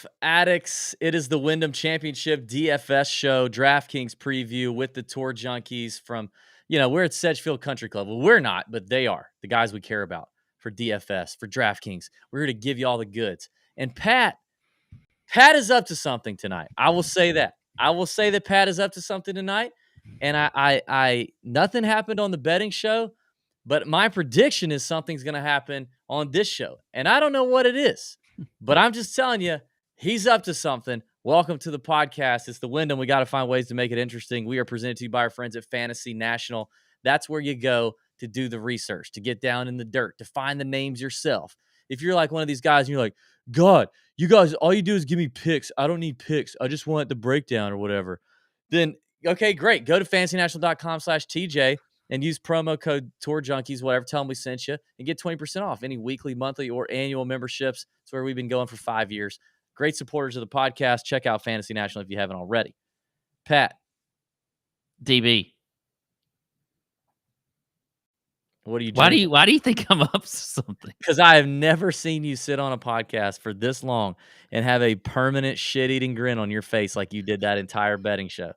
golf addicts? It is the Wyndham Championship DFS show, DraftKings preview with the Tour Junkies from, we're at Sedgefield Country Club. Well, we're not, but they are the guys we care about for DFS, for DraftKings. We're here to give you all the goods. And Pat is up to something tonight. I will say that. I will say that Pat is up to something tonight. And I nothing happened on the betting show, but my prediction is something's going to happen on this show. And I don't know what it is, but I'm just telling you, he's up to something. Welcome to the podcast. It's the Wyndham. We got to find ways to make it interesting. We are presented to you by our friends at Fantasy National. That's where you go to do the research, to get down in the dirt, to find the names yourself. If you're like one of these guys and you're like, God, you guys, all you do is give me picks. I don't need picks. I just want the breakdown or whatever. Then, okay, great. Go to fantasynational.com/TJ and use promo code Tour Junkies, whatever. Tell them we sent you and get 20% off any weekly, monthly, or annual memberships. It's where we've been going for 5 years. Great supporters of the podcast. Check out Fantasy National if you haven't already. Pat. DB. What are you doing? Why do you think I'm up to something? Because I have never seen you sit on a podcast for this long and have a permanent shit-eating grin on your face like you did that entire betting show.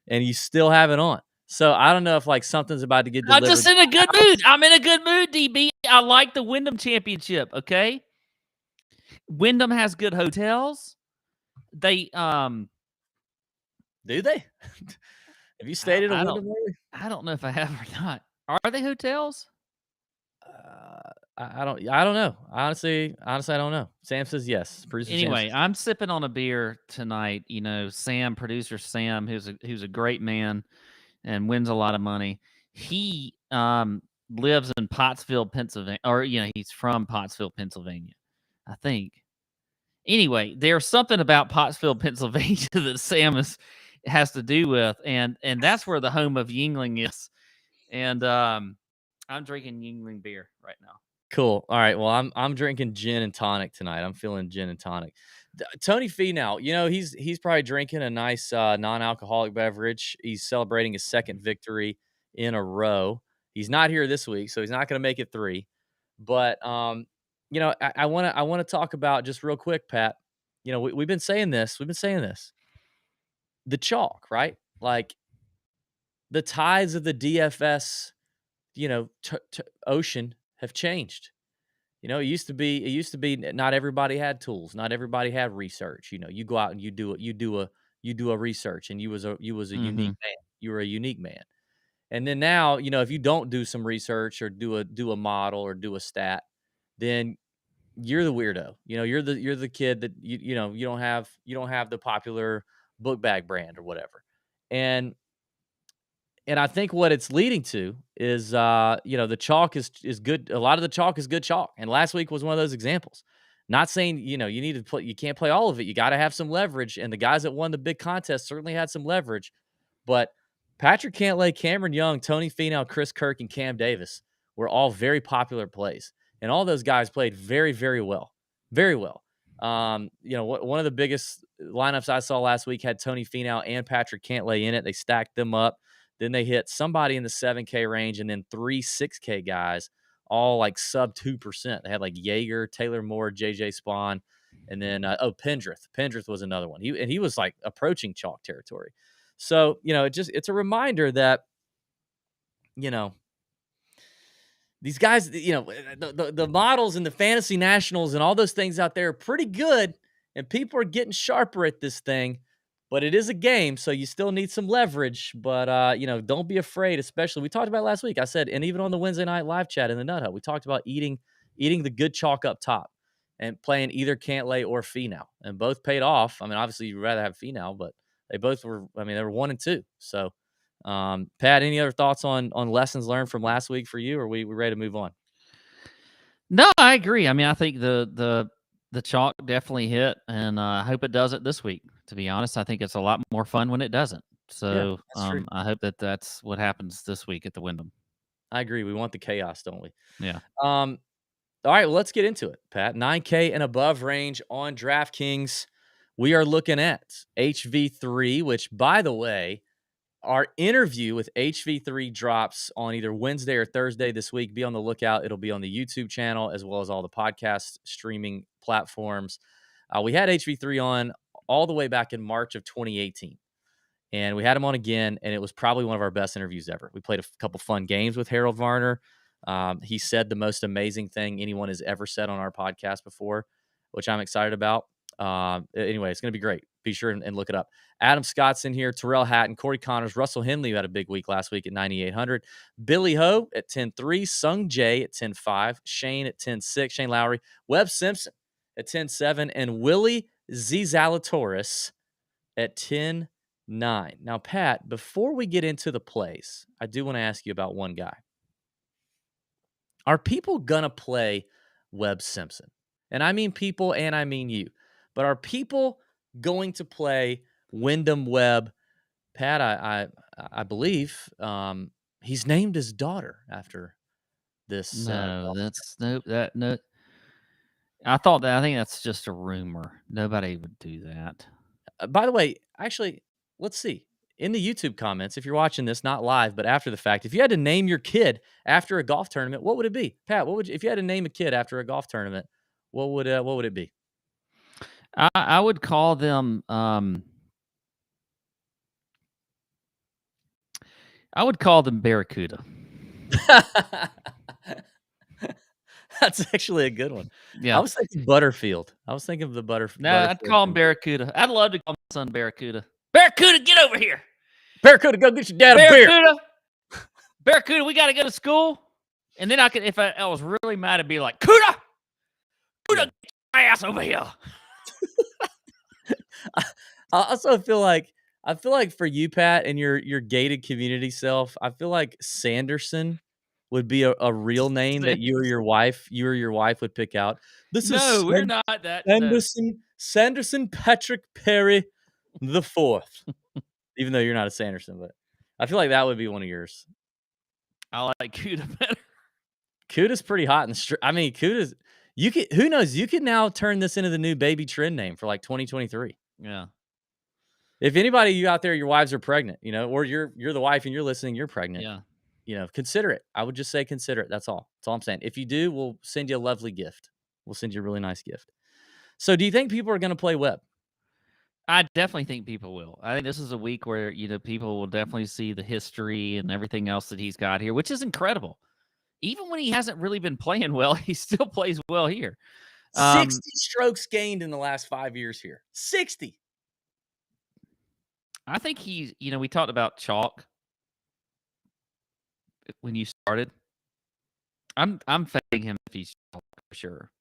And you still have it on. So I don't know if something's about to get delivered. I'm just in a good mood. I'm in a good mood, DB. I like the Wyndham Championship, okay? Wyndham has good hotels. They do they? Have you stayed at a Wyndham lately? I don't know if I have or not. Are they hotels? I don't know. Honestly, I don't know. Sam says yes. Anyway, I'm sipping on a beer tonight. Sam, producer Sam, who's a great man and wins a lot of money. He lives in Pottsville, Pennsylvania, or he's from Pottsville, Pennsylvania, I think. Anyway, there's something about Pottsville, Pennsylvania that Sam has to do with, and that's where the home of Yuengling is. And I'm drinking Yuengling beer right now. Cool. All right. Well, I'm drinking gin and tonic tonight. I'm feeling gin and tonic. Tony Finau, he's probably drinking a nice non-alcoholic beverage. He's celebrating his second victory in a row. He's not here this week, so he's not going to make it 3. But I want to talk about just real quick, Pat. We've been saying this. The chalk, right? Like the tides of the DFS, ocean have changed. It used to be not everybody had tools, not everybody had research. You go out and you do a research, and you was a unique man. You were a unique man. And then now, if you don't do some research or do a model or do a stat, then you're the weirdo. You're the kid that you don't have the popular book bag brand or whatever. And I think what it's leading to is, the chalk is good. A lot of the chalk is good chalk. And last week was one of those examples. Not saying, you need to play, you can't play all of it. You got to have some leverage. And the guys that won the big contest certainly had some leverage. But Patrick Cantlay, Cameron Young, Tony Finau, Chris Kirk, and Cam Davis were all very popular plays. And all those guys played very, very well. Very well. One of the biggest lineups I saw last week had Tony Finau and Patrick Cantlay in it. They stacked them up. Then they hit somebody in the 7K range, and then 3 6K guys, all like sub 2%. They had like Jaeger, Taylor Moore, JJ Spawn, and then Pendrith. Pendrith was another one. He was like approaching chalk territory. So it's a reminder that these guys, the models and the Fantasy Nationals and all those things out there are pretty good, and people are getting sharper at this thing. But it is a game, so you still need some leverage. But, don't be afraid, especially. We talked about it last week. I said, and even on the Wednesday night live chat in the Nut Hut, we talked about eating the good chalk up top and playing either Cantlay or Finau. And both paid off. I mean, obviously, you'd rather have Finau, but they both were, they were 1 and 2. So, Pat, any other thoughts on lessons learned from last week for you, or are we ready to move on? No, I agree. I mean, I think the chalk definitely hit, and I hope it does it this week. To be honest, I think it's a lot more fun when it doesn't. So I hope that's what happens this week at the Wyndham. I agree. We want the chaos, don't we? Yeah. All right, well, let's get into it, Pat. 9K and above range on DraftKings. We are looking at HV3, which, by the way, our interview with HV3 drops on either Wednesday or Thursday this week. Be on the lookout. It'll be on the YouTube channel as well as all the podcast streaming platforms. We had HV3 on all the way back in March of 2018. And we had him on again, and it was probably one of our best interviews ever. We played a couple fun games with Harold Varner. He said the most amazing thing anyone has ever said on our podcast before, which I'm excited about. Anyway, it's going to be great. Be sure and look it up. Adam Scott's in here, Terrell Hatton, Corey Connors, Russell Henley, who had a big week last week at 9,800. Billy Ho at 10.3, Sung Jae at 10.5, Shane at 10.6, Shane Lowry, Webb Simpson at 10.7, and Willie Z. Zalatoris at 10.9. Now, Pat, before we get into the plays, I do want to ask you about one guy. Are people going to play Webb Simpson? And I mean people and I mean you. But are people going to play Wyndham Webb? Pat, I believe he's named his daughter after this. No, no. I think that's just a rumor. Nobody would do that. By the way, actually, let's see. In the YouTube comments, if you're watching this, not live, but after the fact, if you had to name your kid after a golf tournament, what would it be? Pat, what would you, if you had to name a kid after a golf tournament, what would it be? I would call them Barracuda. That's actually a good one. Yeah. I was thinking Butterfield. I was thinking of the Butterfield. No, I'd call him Barracuda. I'd love to call my son Barracuda. Barracuda, get over here. Barracuda, go get your dad a beer. Barracuda, we got to go to school. And then I could, if I was really mad, I'd be like, Cuda, get your ass over here. I also feel like for you, Pat, and your gated community self, I feel like Sanderson would be a real name that you or your wife would pick out. We're not that. Sanderson Patrick Perry the Fourth. Even though you're not a Sanderson, but I feel like that would be one of yours. I like Cuda better. Cuda's pretty hot and I mean, Cuda's. Who knows? You could now turn this into the new baby trend name for like 2023. Yeah. If anybody you out there, your wives are pregnant, or you're the wife and you're listening, you're pregnant. Yeah. Consider it. I would just say consider it. That's all. That's all I'm saying. If you do, we'll send you a lovely gift. We'll send you a really nice gift. So do you think people are going to play Webb? I definitely think people will. I think this is a week where, people will definitely see the history and everything else that he's got here, which is incredible. Even when he hasn't really been playing well, he still plays well here. 60 strokes gained in the last 5 years here. 60. I think he's, we talked about chalk when you started. I'm fading him if he's chalk for sure.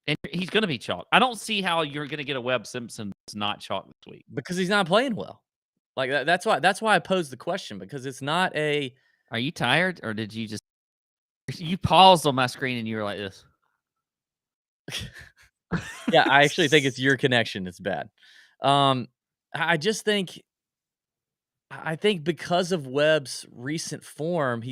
And he's going to be chalk. I don't see how you're going to get a Webb Simpson that's not chalk this week. Because he's not playing well. Like that's why I posed the question, because it's not a. Are you tired, or did you just you paused on my screen and you were like this? Yeah, I actually think it's your connection that's bad. I think because of Webb's recent form, I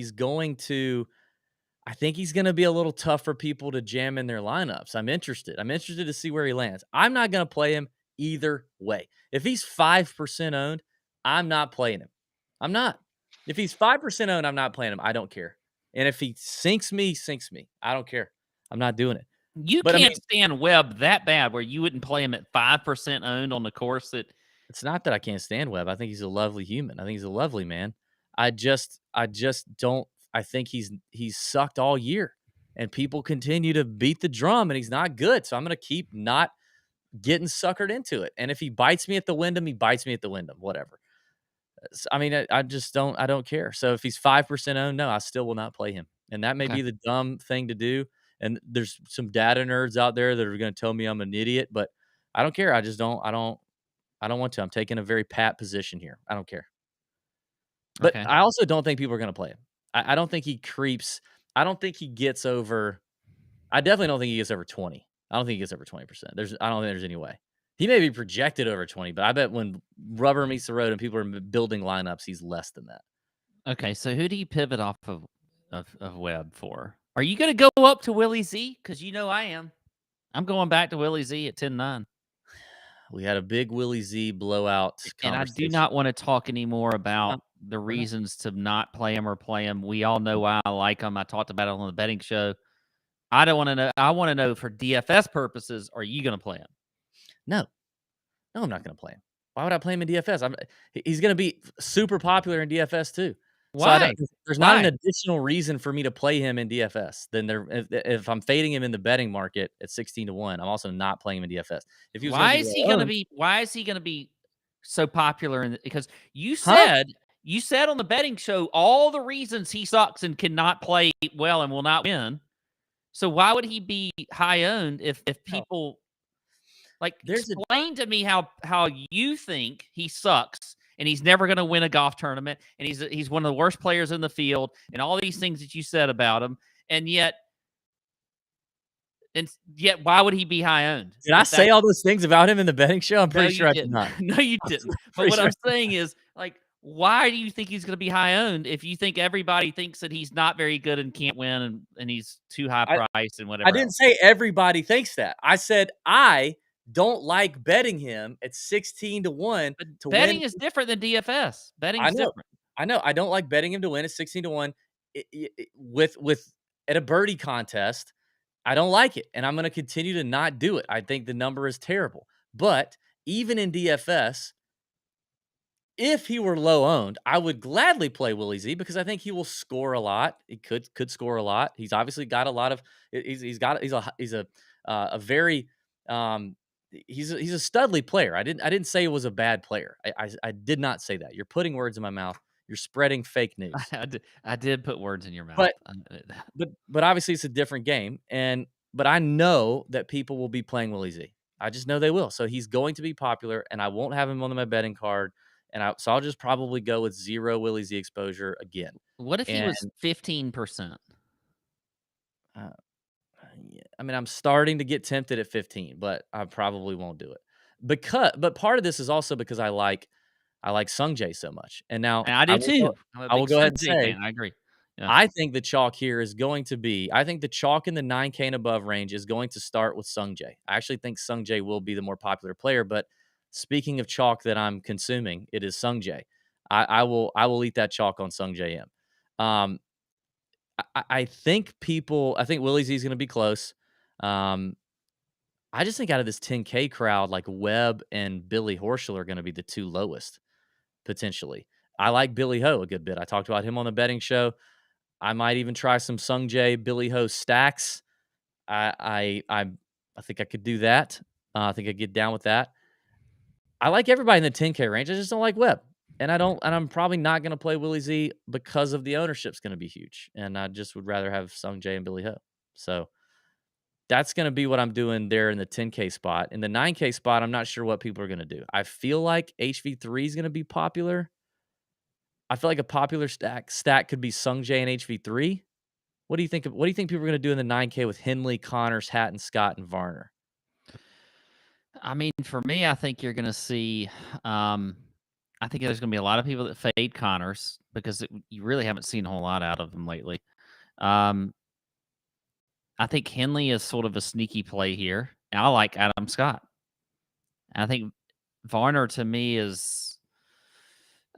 think he's going to be a little tough for people to jam in their lineups. I'm interested to see where he lands. I'm not going to play him either way. If he's 5% owned, I'm not playing him. I'm not. If he's 5% owned, I'm not playing him. I don't care. And if he sinks me. I don't care. I'm not doing it. You can't stand Webb that bad where you wouldn't play him at 5% owned on the course that. It's not that I can't stand Webb. I think he's a lovely human. I think he's a lovely man. I just don't. I think he's sucked all year, and people continue to beat the drum, and he's not good. So I'm going to keep not getting suckered into it. And if he bites me at the Wyndham, he bites me at the Wyndham. Whatever. I mean, I just don't. I don't care. So if he's 5% owned, no, I still will not play him. And that may be the dumb thing to do. And there's some data nerds out there that are going to tell me I'm an idiot, but I don't care. I just don't. I don't want to. I'm taking a very pat position here. I don't care. But I also don't think people are going to play him. I don't think he creeps. I don't think he gets over. I definitely don't think he gets over 20. I don't think he gets over 20%. I don't think there's any way. He may be projected over 20, but I bet when rubber meets the road and people are building lineups, he's less than that. Okay, so who do you pivot off of Webb for? Are you going to go up to Willie Z? Because I am. I'm going back to Willie Z at 10-9. We had a big Willie Z blowout and I do not want to talk anymore about the reasons to not play him or play him. We all know why I like him. I talked about it on the betting show. I don't want to know. I want to know for DFS purposes, are you going to play him? No. No, I'm not gonna play him. Why would I play him in DFS? He's gonna be super popular in DFS too. So I don't Why? there's not an Why? additional reason for me to play him in DFS than there if I'm fading him in the betting market at 16 to 1, I'm also not playing him in DFS. If he was gonna Why be is he low gonna owned. be why is he gonna be so popular because Huh? you said on the betting show all the reasons he sucks and cannot play well and will not win. So why would he be high owned if No. people like There's a explain to me how you think he sucks and he's never going to win a golf tournament and he's one of the worst players in the field and all these things that you said about him and yet why would he be high owned Did I if say that's all those things about him in the betting show? I'm no pretty sure you I did didn't. not. No you I'm didn't. But pretty what sure I'm saying is like why do you think he's going to be high owned if you think everybody thinks that he's not very good and can't win and he's too high I priced and I whatever didn't else? say everybody thinks that. I said I don't like betting him at 16 to 1 But to win. betting is different than DFS. I Betting's know. different. I know. I don't like betting him to win at 16 to 1 with at a birdie contest. I don't like it, and I'm gonna continue to not do it. I think the number is terrible. But even in DFS, if he were low owned, I would gladly play Willie Z because I think he will score a lot. He could score a lot. He's obviously got a lot of he's a very he's a studly player. I didn't say he was a bad player. I did not say that. You're putting words in my mouth. You're spreading fake news. I did put words in your mouth. But but obviously it's a different game, but I know that people will be playing Willie Z. I just know they will. So he's going to be popular, and I won't have him on my betting card. So I'll just probably go with 0 Willie Z exposure again. What if he And was 15%? uh, yeah, I mean, I'm starting to get tempted at 15, but I probably won't do it. But part of this is also because I like Sung Jae so much. And now And I do too. I'm a I will big go ahead and Sunjay say fan. I agree. Yeah. I think the chalk here is going to be I think the chalk in the 9K and above range is going to start with Sungjae. I actually think Sungjae will be the more popular player, but speaking of chalk that I'm consuming, it is Sungjae. I will eat that chalk on Sungjae M. Um, I think I think Willie Z is going to be close. Um, I just think out of this 10K crowd, like Webb and Billy Horschel are going to be the two lowest potentially. I like Billy Ho a good bit. I talked about him on the betting show. I might even try some Sung Jae, Billy Ho stacks. I think I could do that. I think I get down with that. I like everybody in the 10K range. I just don't like Webb, and I'm probably not going to play Willie Z because of the ownership's going to be huge, and I just would rather have Sung Jae and Billy Ho. So that's going to be what I'm doing there in the 10K spot. In the 9K spot, I'm not sure what people are going to do. I feel like HV3 is going to be popular. I feel like a popular stack could be Sung Jae and HV3. What do you think people are gonna do in the 9K with Henley, Connors, Hatton, Scott, and Varner? I mean, for me, I think you're going to see. Um, I think there's going to be a lot of people that fade Connors because you really haven't seen a whole lot out of him lately. Um, I think Henley is sort of a sneaky play here. And I like Adam Scott. And I think Varner to me is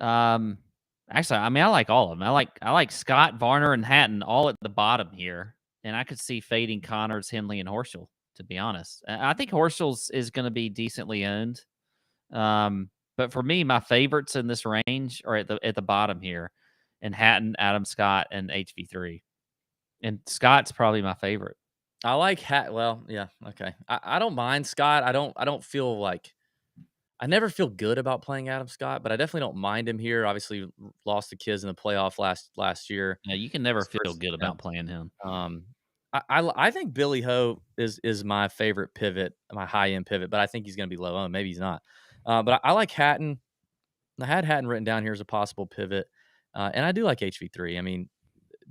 um actually I mean I like all of them. I like Scott, Varner, and Hatton all at the bottom here. And I could see fading Connors, Henley, and Horschel, to be honest. I think Horschel's is gonna be decently owned. But for me, my favorites in this range are at the bottom here. And Hatton, Adam Scott, and HV3. And Scott's probably my favorite. I like well, yeah, okay. I don't mind Scott. I don't feel like I never feel good about playing Adam Scott, but I definitely don't mind him here. Obviously, lost the kids in the playoff last year. Yeah, you can never His feel first good about attempt. playing him. I think Billy Ho is my favorite pivot, my high end pivot, but I think he's going to be low owned. Maybe he's not. But I like Hatton. I had Hatton written down here as a possible pivot, and I do like HV3. I mean,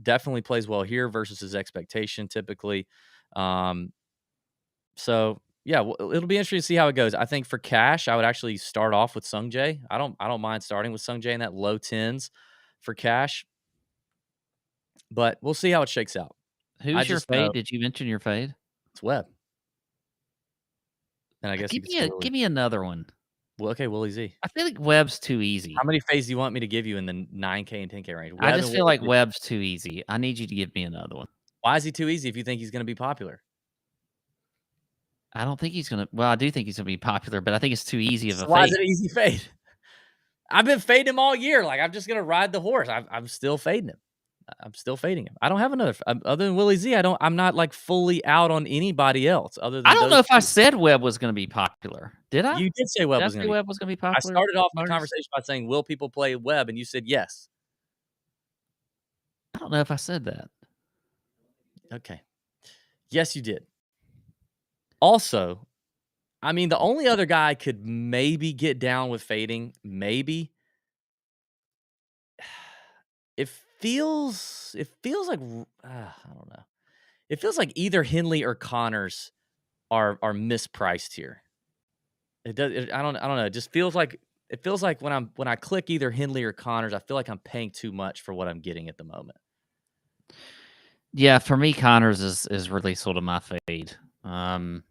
definitely plays well here versus his expectation typically. Um, so yeah, it'll be interesting to see how it goes. I think for cash, I would actually start off with Sung Jae. I don't mind starting with Sung Jae in that low tens for cash, but we'll see how it shakes out. I Who's your just know fade? Did you mention your fade? it's Webb, and I guess you could say Willie. Give me another one. Well, okay, Willie Z. I feel like Webb's too How easy. many fades do you want me to give you in the 9K and 10K range? I Webb just and feel Willie like Z. Webb's too easy. I need you to give me another one. Why is he too easy if you think he's going to be popular? I don't think he's gonna. Well, I do think he's gonna be popular, but I think it's too easy of a So why is fade. it an easy fade? I've been fading him all year. Like, I'm just gonna ride the horse. I'm still fading him. I'm still fading him. I don't have another other than Willie Z. I'm not like fully out on anybody else other I than don't know those if I 2. said Webb was gonna be popular. Did I? You did say Webb Did I was gonna say be. Webb was gonna be I popular? started off the Marcus? conversation by saying, "Will people play Webb?" And you said yes. I don't know if I said that. Okay. Yes, you did. Also, I mean, the only other guy I could maybe get down with fading, maybe, it feels like I don't know. It feels like either Henley or Connors are mispriced here. It does. I don't know. It feels like when I click either Henley or Connors, I feel like I'm paying too much for what I'm getting at the moment. Yeah, for me, Connors is really sort of my fade. Um,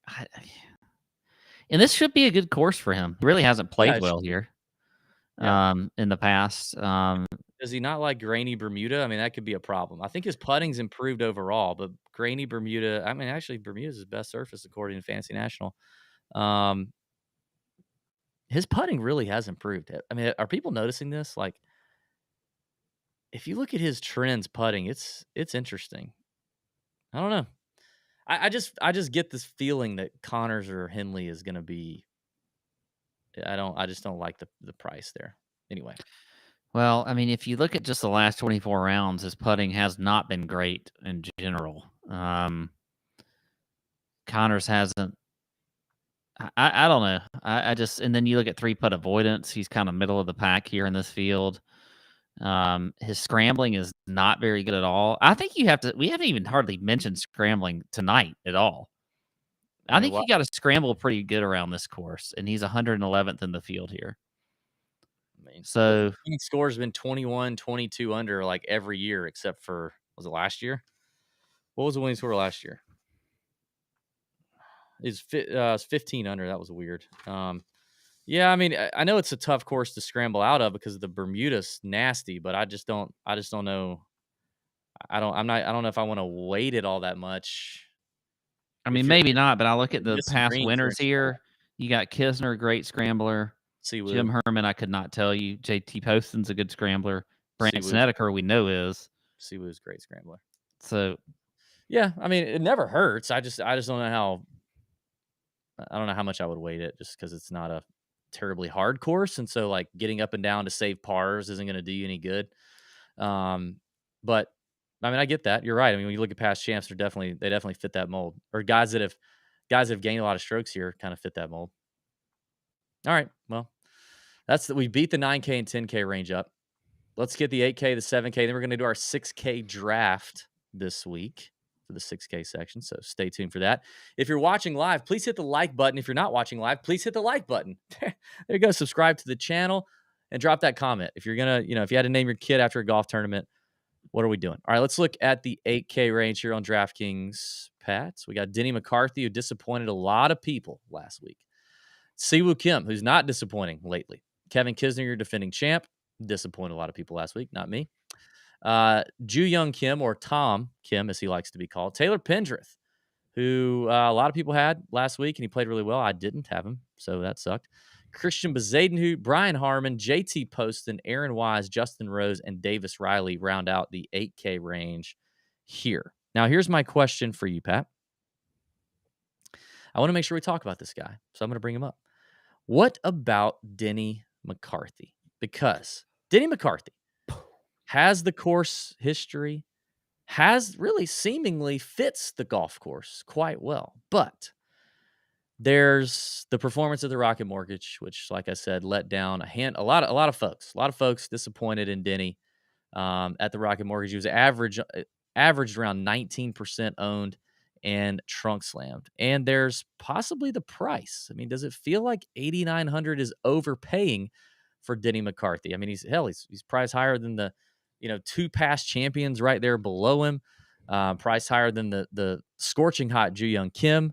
I, and this should be a good course for him. He really hasn't Yeah, played it should well be. here. Yeah. In the past. Does he not like grainy Bermuda? I mean, that could be a problem. I think his putting's improved overall, but grainy Bermuda. I mean, actually, Bermuda's his best surface according to Fantasy National. Um, his putting really has improved. I mean, are people noticing this? Like, if you look at his trends putting, it's interesting. I don't know. I just get this feeling that Connors or Henley is going to be. I just don't like the price there. Anyway, Well, I mean, if you look at just the last 24 rounds, his putting has not been great in general. Connors hasn't. I don't know. I just and then you look at 3-putt avoidance. He's kind of middle of the pack here in this field. His scrambling is not very good at all. I think you have to. We haven't even hardly mentioned scrambling tonight at all. I I mean, think what you got to scramble pretty good around this course, and he's 111th in the field here. I mean, the So winning score has been 21, 22 under like every year except for was it last year? What was the winning score last year? It's 15 under. That was weird. Yeah, I mean, I know it's a tough course to scramble out of because the Bermuda's nasty, but I just don't know. I don't know if I want to weight it all that much. I mean, If you're maybe not, but I look at the past disagreeing, for winners instance, here. You got Kisner, great scrambler. Jim Siwoo, Herman, I could not tell you. JT Poston's a good scrambler. Brant Siwoo's Snedeker, we know is. Siwoo's great scrambler. So Yeah, I mean, it never hurts. I just don't know how. I don't know how much I would weight it just because it's not a terribly hard course, and so like getting up and down to save pars isn't going to do you any good. Um, but I mean, I get that. You're right. I mean, when you look at past champs, they definitely fit that mold, or guys that have gained a lot of strokes here kind of fit that mold. All right, well, we beat the 9K and 10K range up. Let's get the 8K, the 7K. Then we're going to do our 6K draft this week for the 6K section. So stay tuned for that. If you're watching live, please hit the like button. If you're not watching live, please hit the like button. There you go. Subscribe to the channel and drop that comment. If you're going to, if you had to name your kid after a golf tournament, what are we doing? All right, let's look at the 8K range here on DraftKings, Pat. We got Denny McCarthy, who disappointed a lot of people last week. Siwoo Kim, who's not disappointing lately. Kevin Kisner, your defending champ, disappointed a lot of people last week, not me. Ju Young Kim, or Tom Kim, as he likes to be called. Taylor Pendrith, who a lot of people had last week, and he played really well. I didn't have him, so that sucked. Christian Bezadenhout, Brian Harmon, JT Poston, Aaron Wise, Justin Rose, and Davis Riley round out the 8K range here. Now, here's my question for you, Pat. I want to make sure we talk about this guy, so I'm going to bring him up. What about Denny McCarthy? Because Denny McCarthy has the course history, has really seemingly fits the golf course quite well. But there's the performance of the Rocket Mortgage, which, like I said, let down a lot of folks. A lot of folks disappointed in Denny at the Rocket Mortgage. He was averaged around 19% owned and trunk slammed. And there's possibly the price. I mean, does it feel like 8,900 is overpaying for Denny McCarthy? I mean, he's priced higher than the, two past champions right there below him. Priced higher than the scorching hot Ju Young Kim.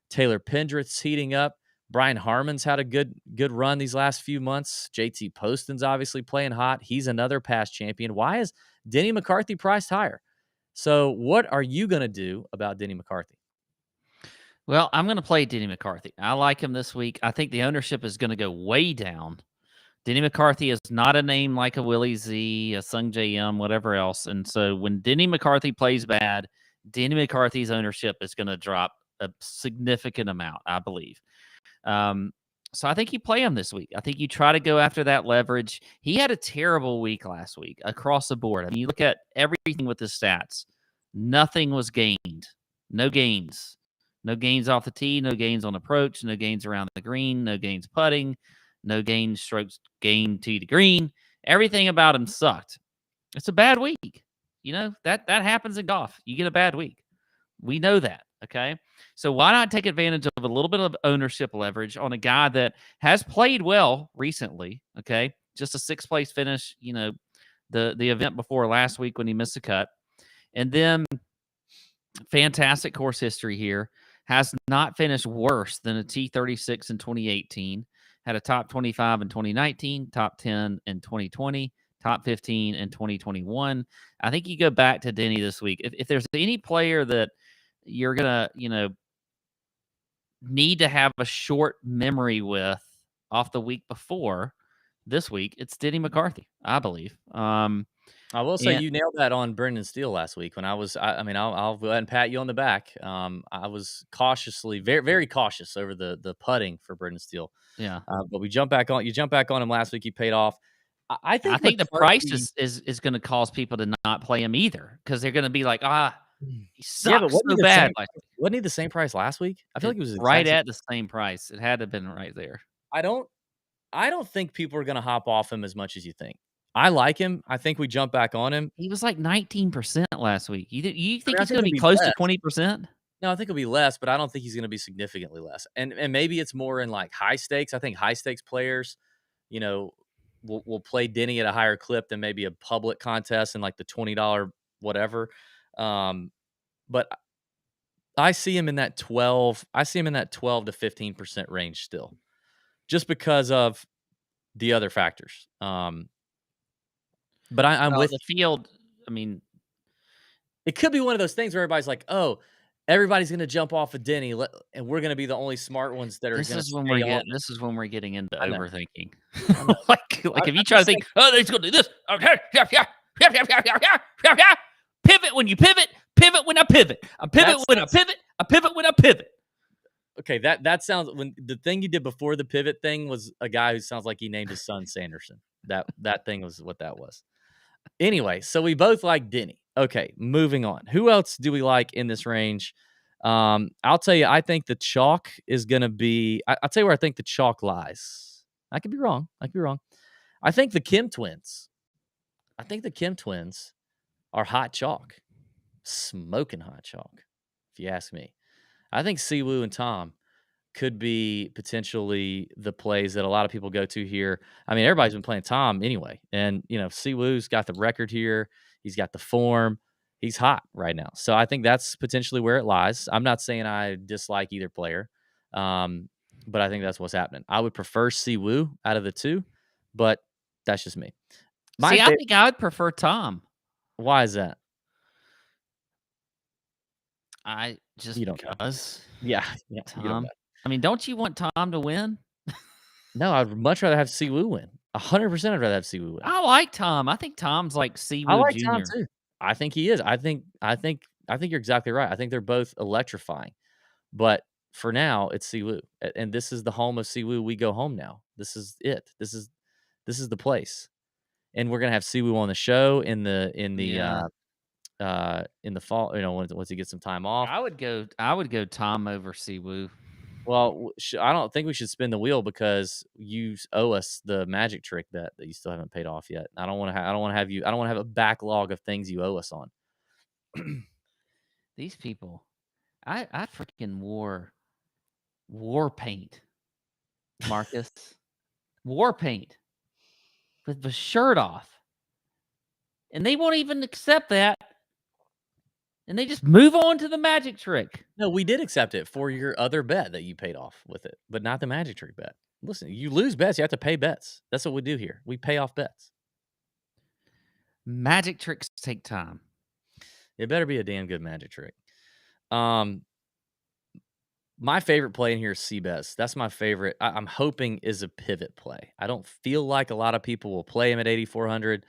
Taylor Pendrith's heating up. Brian Harmon's had a good run these last few months. JT Poston's obviously playing hot. He's another past champion. Why is Denny McCarthy priced higher? So what are you going to do about Denny McCarthy? Well, I'm going to play Denny McCarthy. I like him this week. I think the ownership is going to go way down. Denny McCarthy is not a name like a Willie Z, a Sung J.M., whatever else. And so when Denny McCarthy plays bad, Denny McCarthy's ownership is going to drop a significant amount, I believe. Um, so I think you play him this week. I think you try to go after that leverage. He had a terrible week last week across the board. I mean, you look at everything with his stats. Nothing was gained. No gains. No gains off the tee. No gains on approach. No gains around the green. No gains putting. No gains strokes gained tee to green. Everything about him sucked. It's a bad week. You know, that happens in golf. You get a bad week. We know that. Okay. So why not take advantage of a little bit of ownership leverage on a guy that has played well recently? Okay. Just a sixth place finish, you know, the event before last week when he missed a cut. And then fantastic course history here. Has not finished worse than a T36 in 2018. Had a top 25 in 2019, top 10 in 2020, top 15 in 2021. I think you go back to Denny this week. If there's any player that you're gonna, you know, need to have a short memory with off the week before this week, it's Denny McCarthy, I believe. I will say And you nailed that on Brendan Steele last week when I mean, I'll go ahead and pat you on the back. I was cautiously, very, very cautious over the putting for Brendan Steele. yeah, But you jump back on him last week. You paid off. I I think think the price McCarthy. is going to cause people to not play him either because they're going to be like, he Yeah, but sucks so bad. Like wasn't he the same price last week? I feel like it, it was the right exact same. at the same price. It had to have been right there. I don't I don't think people are gonna hop off him as much as you think. I like him. I think we jump back on him. He was like 19% last week. You I think mean, I he's think going to it'll be be close to less. 20%? No, I think it'll be less, but I don't think he's gonna be significantly less. And maybe it's more in, like, high stakes. I think high stakes players, you know, will play Denny at a higher clip than maybe a public contest and, like, the $20 whatever. Um, but I see him in that 12 to 15% range still, just because of the other factors. But I'm Well, with the you. field, I mean, It could be one of those things where everybody's like, "Oh, everybody's gonna jump off of Denny, and we're gonna be the only smart ones that are gonna stay on it." this is when we're getting into I know, overthinking. I know. Like if you I'm try to just think, saying. "Oh, they're just gonna do this." Okay, yeah, yeah, yeah, yeah, yeah, yeah, yeah, yeah, yeah. Pivot when you pivot, pivot when I pivot. I pivot when I That's pivot, I pivot when I pivot. okay. That sounds when the thing you did before the pivot thing was a guy who sounds like he named his son Sanderson. That thing was what that was. Anyway, so we both like Denny. Okay, moving on. Who else do we like in this range? I'll tell you, I think the chalk is going to be. I'll tell you where I think the chalk lies. I could be wrong. I could be wrong. I think the Kim twins. I think the Kim twins are hot chalk, smoking hot chalk. If you ask me, I think Siwoo and Tom could be potentially the plays that a lot of people go to here. I mean, everybody's been playing Tom anyway, and Siwoo's got the record here. He's got the form. He's hot right now, so I think that's potentially where it lies. I'm not saying I dislike either player, but I think that's what's happening. I would prefer Siwoo out of the two, but that's just me. My See, I favorite. think I would prefer Tom. Why is that? I just You don't know. because Yeah, yeah, you don't know. Tom. I mean, don't you want Tom to win? No, I'd much rather have Siwoo win. 100%, I'd rather have Siwoo win. I like Tom. I think Tom's like I Siwoo like Tom Jr. too. I think he is. I think you're exactly right. I think they're both electrifying. But for now, it's Siwoo. And this is the home of Siwoo. We go home now. This is it. This is the place. And we're gonna have Siwoo on the show Yeah. in the fall, once he gets some time off. I would go Tom over Siwoo. Well, I don't think we should spin the wheel because you owe us the magic trick bet that you still haven't paid off yet. I don't want to have you. I don't want to have a backlog of things you owe us on. These people. I freaking wore war paint, Marcus. War paint with the shirt off. And they won't even accept that. And they just move on to the magic trick. No, we did accept it for your other bet that you paid off with it, but not the magic trick bet. Listen, you lose bets, you have to pay bets. That's what we do here. We pay off bets. Magic tricks take time. It better be a damn good magic trick. Um, My favorite play in here is Seabass. That's my favorite. I'm hoping is a pivot play. I don't feel like a lot of people will play him at 8,400.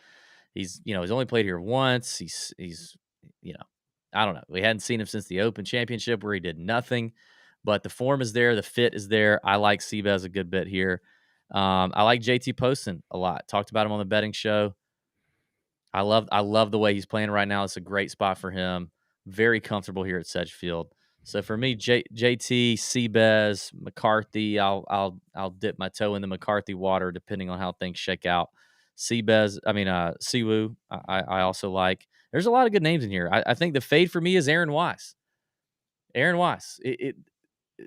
He's only played here once. You know, I don't know. We hadn't seen him since the Open Championship where he did nothing, but the form is there. The fit is there. I like Seabass a good bit here. I like JT Poston a lot. Talked about him on the betting show. I love the way he's playing right now. It's a great spot for him. Very comfortable here at Sedgefield. So for me, JT, Seabez, McCarthy, I'll dip my toe in the McCarthy water depending on how things shake out. Siwoo, I also like. There's a lot of good names in here. I think the fade for me is Aaron Wise. Aaron Wise.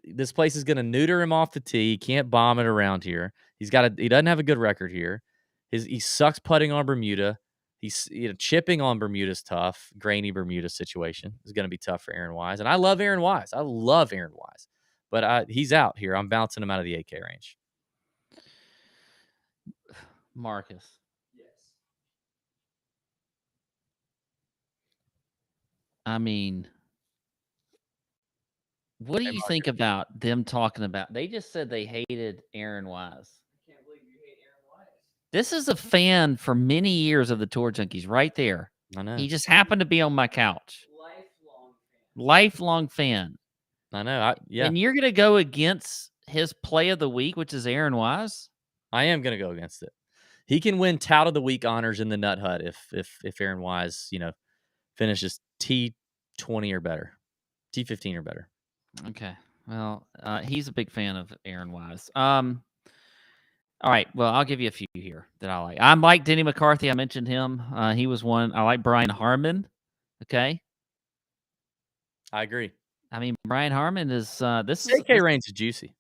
This place is going to neuter him off the tee. He can't bomb it around here. He doesn't have a good record here. He sucks putting on Bermuda. He's chipping on Bermuda's tough. Grainy Bermuda situation is going to be tough for Aaron Wise. And I love Aaron Wise. I love Aaron Wise. But he's out here. I'm bouncing him out of the 8K range. Marcus. Yes. I mean, what do you think about them talking about? They just said they hated Aaron Wise. I can't believe you hate Aaron Wise. This is a fan for many years of the Tour Junkies right there. I know. He just happened to be on my couch. Lifelong fan. I know. Yeah. And you're going to go against his play of the week, which is Aaron Wise? I am going to go against it. He can win tout of the week honors in the Nut Hut if Aaron Wise, finishes T20 or better, T15 or better. Okay. Well, he's a big fan of Aaron Wise. All right. Well, I'll give you a few here that I like. I like Denny McCarthy. I mentioned him. He was one. I like Brian Harman. Okay. I agree. I mean, Brian Harman is this is 8K range is juicy.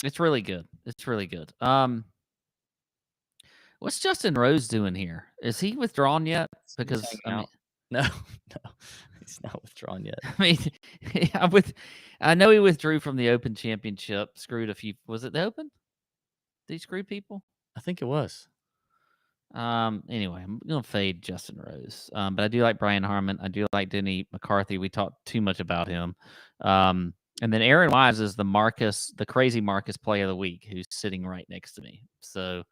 It's really good. It's really good. What's Justin Rose doing here? Is he withdrawn yet? Because no, he's not withdrawn yet. I mean, I know he withdrew from the Open Championship. Screwed a few. Was it the Open? Did he screw people? I think it was. Anyway, I'm gonna fade Justin Rose. But I do like Brian Harman. I do like Denny McCarthy. We talked too much about him. And then Aaron Wise is the crazy Marcus play of the week, who's sitting right next to me. So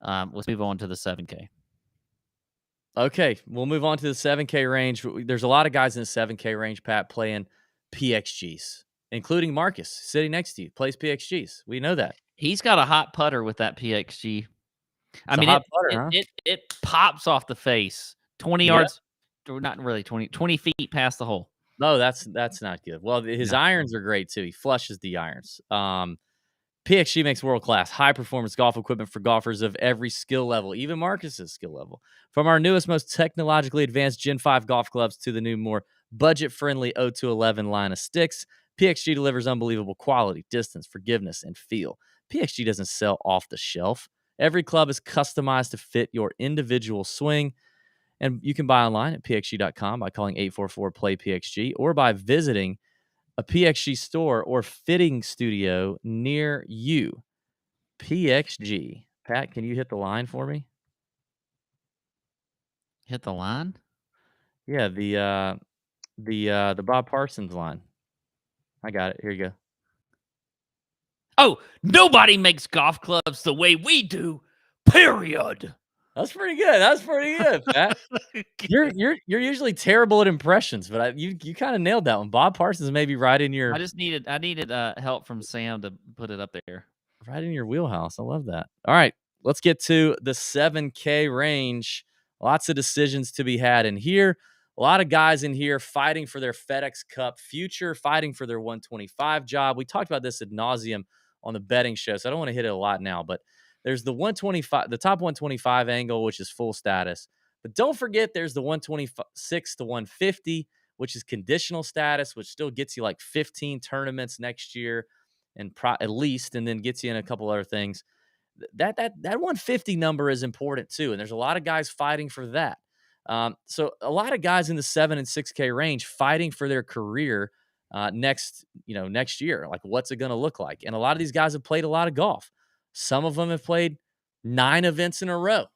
let's move on to the 7K. Okay, we'll move on to the 7K range. There's a lot of guys in the 7K range, Pat, playing PXGs, including Marcus sitting next to you, plays PXGs. We know that. He's got a hot putter with that PXG. It pops off the face 20 yards, or not really 20 feet past the hole. No, that's not good. Well, his irons are great too. He flushes the irons. PXG makes world-class, high-performance golf equipment for golfers of every skill level, even Marcus's skill level. From our newest, most technologically advanced Gen 5 golf clubs to the new, more budget-friendly 0211 line of sticks, PXG delivers unbelievable quality, distance, forgiveness, and feel. PXG doesn't sell off the shelf. Every club is customized to fit your individual swing, and you can buy online at pxg.com by calling 844-PLAY-PXG or by visiting a PXG store or fitting studio near you. PXG. Pat, can you hit the line for me? Hit the line? Yeah, the Bob Parsons line. I got it. Here you go. Oh, nobody makes golf clubs the way we do. Period. That's pretty good, Pat. You're usually terrible at impressions, but you kind of nailed that one. Bob Parsons may be right in your. I needed help from Sam to put it up there. Right in your wheelhouse. I love that. All right, let's get to the 7K range. Lots of decisions to be had in here. A lot of guys in here fighting for their FedEx Cup future, fighting for their 125 job. We talked about this ad nauseum on the betting show, so I don't want to hit it a lot now, but there's the 125, the top 125 angle, which is full status. But don't forget there's the 126 to 150, which is conditional status, which still gets you like 15 tournaments next year and at least, and then gets you in a couple other things. That 150 number is important too, and there's a lot of guys fighting for that. So a lot of guys in the 7 and 6K range fighting for their career next year. Like, what's it going to look like? And a lot of these guys have played a lot of golf. Some of them have played 9 events in a row.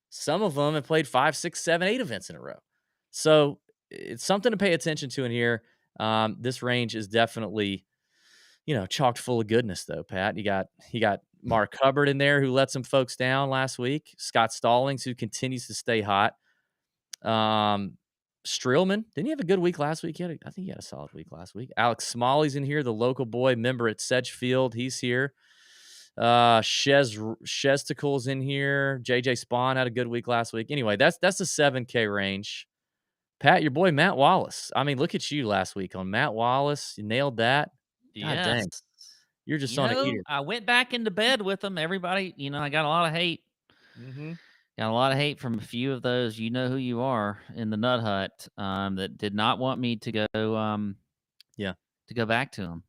Some of them have played 5, 6, 7, 8 events in a row. So it's something to pay attention to in here. This range is definitely, chocked full of goodness though, Pat. You got Mark Hubbard in there who let some folks down last week. Scott Stallings, who continues to stay hot. Streelman, didn't he have a good week last week? I think he had a solid week last week. Alex Smalley's in here, the local boy member at Sedgefield. He's here. Shesticle's in here. JJ Spawn had a good week last week. Anyway, that's the 7K range. Pat, your boy Matt Wallace. I mean, look at you last week on Matt Wallace. You nailed that. God Yes. dang. You're just on a heater. I went back into bed with them. Everybody, I got a lot of hate. Mm-hmm. Got a lot of hate from a few of those, you know who you are, in the Nut Hut, that did not want me to go, Yeah. to go back to them.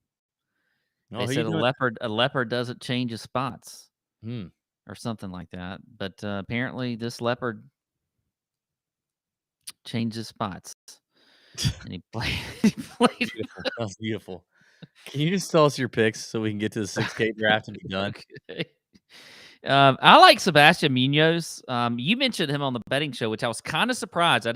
Oh, They who said you doing? a leopard doesn't change his spots Hmm. or something like that. But apparently, this leopard changed his spots, and he played. He played. Beautiful. That was beautiful. Can you just tell us your picks so we can get to the 6K draft and be done? Okay. I like Sebastian Munoz. You mentioned him on the betting show, which I was kind of surprised.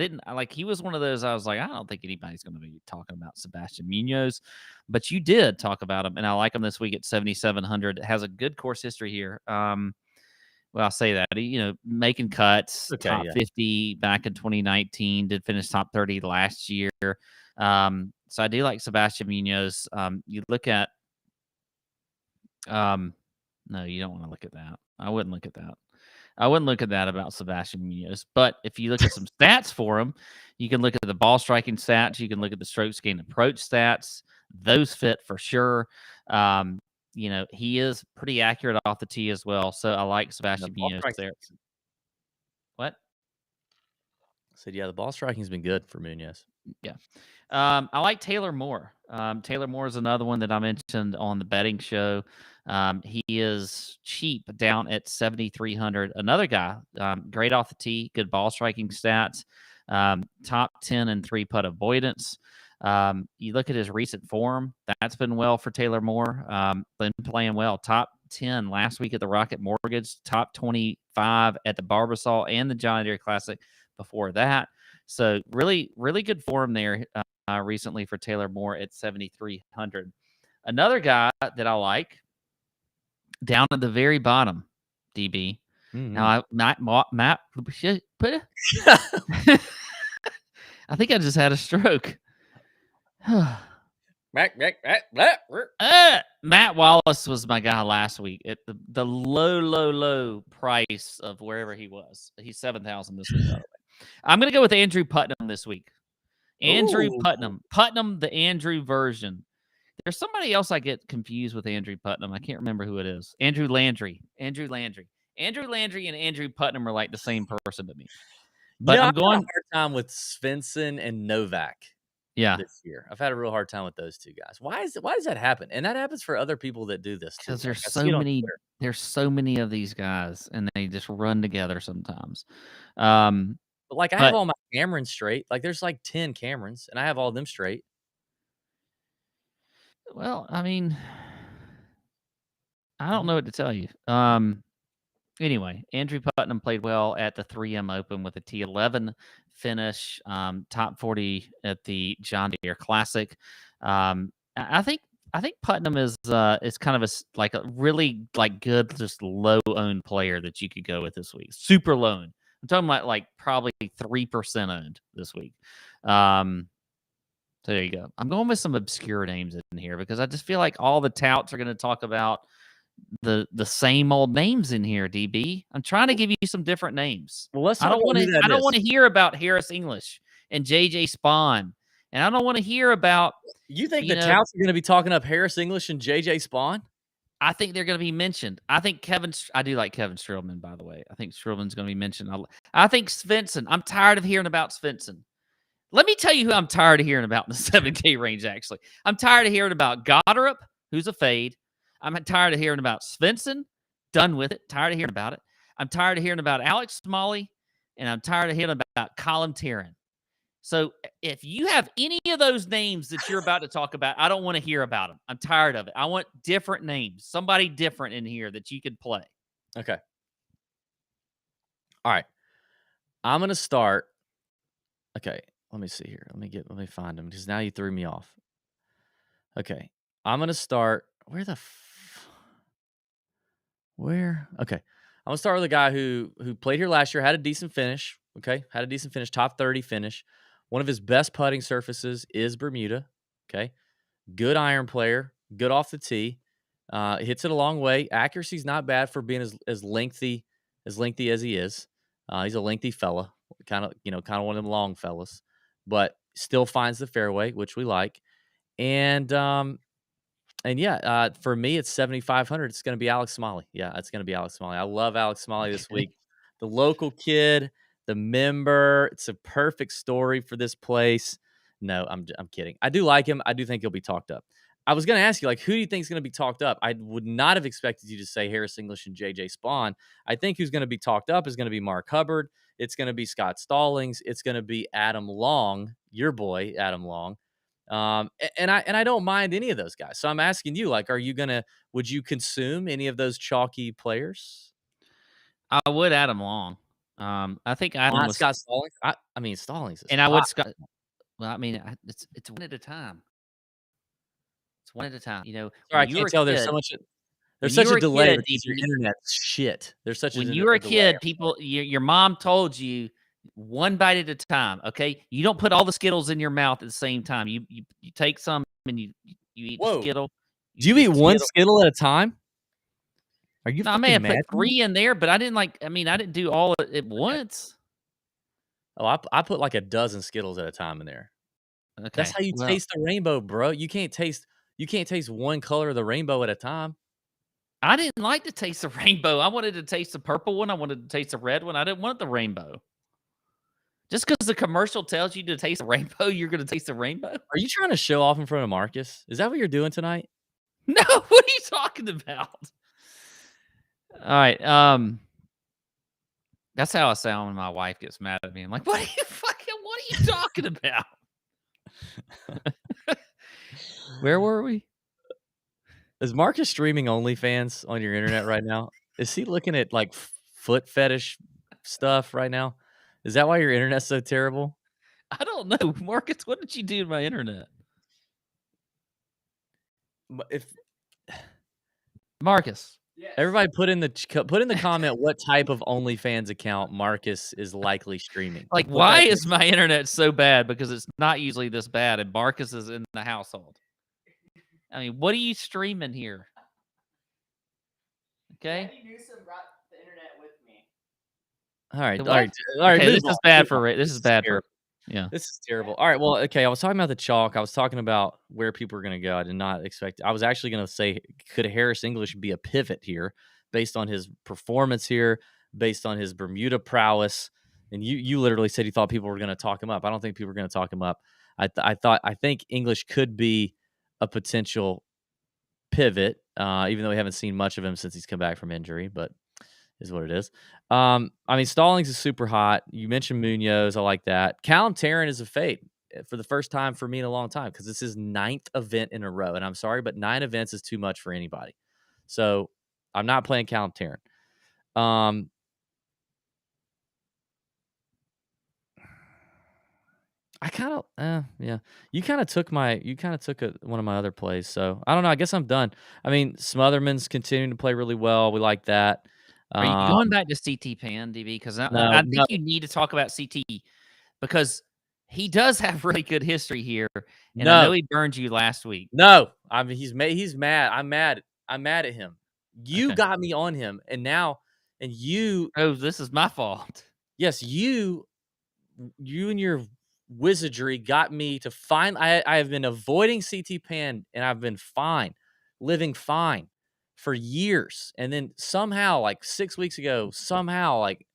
He was one of those. I was like, I don't think anybody's going to be talking about Sebastian Munoz, but you did talk about him, and I like him this week at 7,700. Has a good course history here. Well, I'll say that making cuts, Okay, top yeah. 50 back in 2019, did finish top 30 last year. So I do like Sebastian Munoz. You look at, no, you don't want to look at that. I wouldn't look at that. I wouldn't look at that about Sebastian Munoz. But if you look at some stats for him, you can look at the ball striking stats. You can look at the strokes gained approach stats. Those fit for sure. He is pretty accurate off the tee as well. So I like Sebastian Ball Munoz striking's there. What? I said, yeah, the ball striking's been good for Munoz. Yeah. I like Taylor Moore. Taylor Moore is another one that I mentioned on the betting show. He is cheap down at 7,300. Another guy, great off the tee, good ball striking stats, top 10 in 3-putt avoidance. You look at his recent form, that's been well for Taylor Moore. Been playing well. Top 10 last week at the Rocket Mortgage, top 25 at the Barbasol and the John Deere Classic before that. So really, really good form there recently for Taylor Moore at 7,300. Another guy that I like down at the very bottom, DB. Mm-hmm. Now, Matt, I think I just had a stroke. Matt Wallace was my guy last week at the low price of wherever he was. He's 7,000 this week, by the way. I'm going to go with Andrew Putnam this week. Andrew Putnam, the Andrew version. There's somebody else I get confused with Andrew Putnam. I can't remember who it is. Andrew Landry and Andrew Putnam are like the same person to me. But I'm going. I've had a hard time with Svensson and Novak. Yeah, this year I've had a real hard time with those two guys. Why does that happen? And that happens for other people that do this too. Because there's so many. There's so many of these guys, and they just run together sometimes. But I have all my Camerons straight. There's 10 Camerons, and I have all them straight. Well, I mean, I don't know what to tell you. Anyway, Andrew Putnam played well at the 3M Open with a T11 finish, top 40 at the John Deere Classic. I think Putnam is kind of a really good, just low owned player that you could go with this week. Super low owned. I'm talking about probably 3% owned this week. So there you go. I'm going with some obscure names in here because I just feel like all the touts are going to talk about the same old names in here, DB. I'm trying to give you some different names. Well, let's I don't want to. I don't want to to hear about Harris English and JJ Spawn, and I don't want to hear about. You think the touts are going to be talking up Harris English and JJ Spawn? I think they're going to be mentioned. I think I do like Kevin Streelman, by the way. I think Streelman's going to be mentioned. I think Svensson. I'm tired of hearing about Svensson. Let me tell you who I'm tired of hearing about in the 7K range, actually. I'm tired of hearing about Goddard, who's a fade. I'm tired of hearing about Svensson. Done with it. Tired of hearing about it. I'm tired of hearing about Alex Smalley, and I'm tired of hearing about Colin Tarrant. So if you have any of those names that you're about to talk about, I don't want to hear about them. I'm tired of it. I want different names. Somebody different in here that you could play. Okay. All right. I'm going to start. Okay. Let me see here. Let me find them because now you threw me off. Okay. I'm going to start where the where? Okay. I'm gonna start with a guy who played here last year, had a decent finish. Okay, had a decent finish, top 30 finish. One of his best putting surfaces is Bermuda. Okay, good iron player, good off the tee, hits it a long way. Accuracy's not bad for being as lengthy as he is. He's a lengthy fella, kind of one of them long fellas, but still finds the fairway, which we like. And yeah, for me, it's 7,500. It's going to be Alex Smalley. Yeah, it's going to be Alex Smalley. I love Alex Smalley this Okay. week. The local kid, the member. It's a perfect story for this place. No, I'm kidding. I do like him. I do think he'll be talked up. I was going to ask you, like, who do you think is going to be talked up? I would not have expected you to say Harris English and JJ Spawn. I think who's going to be talked up is going to be Mark Hubbard. It's going to be Scott Stallings. It's going to be Adam Long, your boy, Adam Long. And I don't mind any of those guys. So I'm asking you, like, would you consume any of those chalky players? I would add him long. I think Adam Not was, Scott Stallings. I mean, Stallings is and I hot. would Scott. Well, I mean, it's one at a time. It's one at a time. Sorry, I When you were can't a tell. kid, There's when you such a were a delay kid, because your DB, internet's shit. There's such when you a, were a a delay. kid, people, your mom told you one bite at a time. Okay, you don't put all the Skittles in your mouth at the same time. You take some and you eat the Whoa. Skittle. You Do you eat eat the one Skittle. Skittle at a time? Are you No, I may fucking have mad put at me? 3 in there, but I didn't like. I mean, I didn't do all at Okay. once. Oh, I put like a dozen Skittles at a time in there. That's Okay, how you well, taste the rainbow, bro. You can't taste one color of the rainbow at a time. I didn't like to taste the rainbow. I wanted to taste the purple one. I wanted to taste the red one. I didn't want the rainbow. Just because the commercial tells you to taste the rainbow, you're going to taste the rainbow? Are you trying to show off in front of Marcus? Is that what you're doing tonight? No, what are you talking about? All right. That's how I sound when my wife gets mad at me. I'm like, what are you talking about? Where were we? Is Marcus streaming OnlyFans on your internet right now? Is he looking at like foot fetish stuff right now? Is that why your internet's so terrible? I don't know. Marcus, what did you do to my internet? If Marcus. everybody put in the comment what type of OnlyFans account Marcus is likely streaming. Like, Put why that. is my internet so bad? Because it's not usually this bad, and Marcus is in the household. I mean, what are you streaming here? Okay. All right, The all what? right, all right. Okay, Move this on. is bad Move for on. This is bad for. Terrible. Yeah. This is terrible. All right. Well, okay. I was talking about the chalk. I was talking about where people are going to go. I did not expect. I was actually going to say, could Harris English be a pivot here, based on his performance here, based on his Bermuda prowess? And you literally said you thought people were going to talk him up. I don't think people are going to talk him up. I think English could be a potential pivot, even though we haven't seen much of him since he's come back from injury. But is what it is. I mean, Stallings is super hot. You mentioned Munoz. I like that. Callum Tarrant is a fade for the first time for me in a long time because it's his 9th event in a row. And I'm sorry, but 9 events is too much for anybody. So I'm not playing Callum Tarrant. I kind of, yeah. You kind of took one of my other plays. So I don't know. I guess I'm done. I mean, Smotherman's continuing to play really well. We like that. Are you Um, going back to CT Pan, DB? Because no, I no, think you need to talk about CT because he does have really good history here, and I know no. he burned you last week. No, I mean he's mad. I'm mad. I'm mad at him. You Okay. got me on him, and now, and you, Oh, this is my fault. yes, you and your wizardry got me to find. I have been avoiding CT Pan, and I've been fine, living fine for years, and then somehow, like 6 weeks ago, somehow, like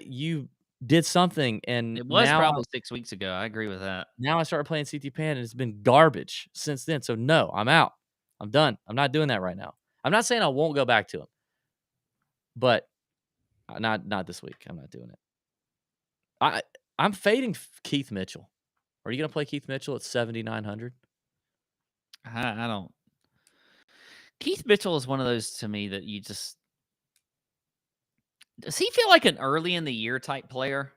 you did something, and It was probably 6 weeks ago. I agree with that. now I started playing CT Pan, and it's been garbage since then. So no, I'm out. I'm done. I'm not doing that right now. I'm not saying I won't go back to him, but not this week. I'm not doing it. I I'm fading Keith Mitchell. Are you gonna play Keith Mitchell at 7,900? I don't. Keith Mitchell is one of those to me that you just. Does he feel like an early in the year type player?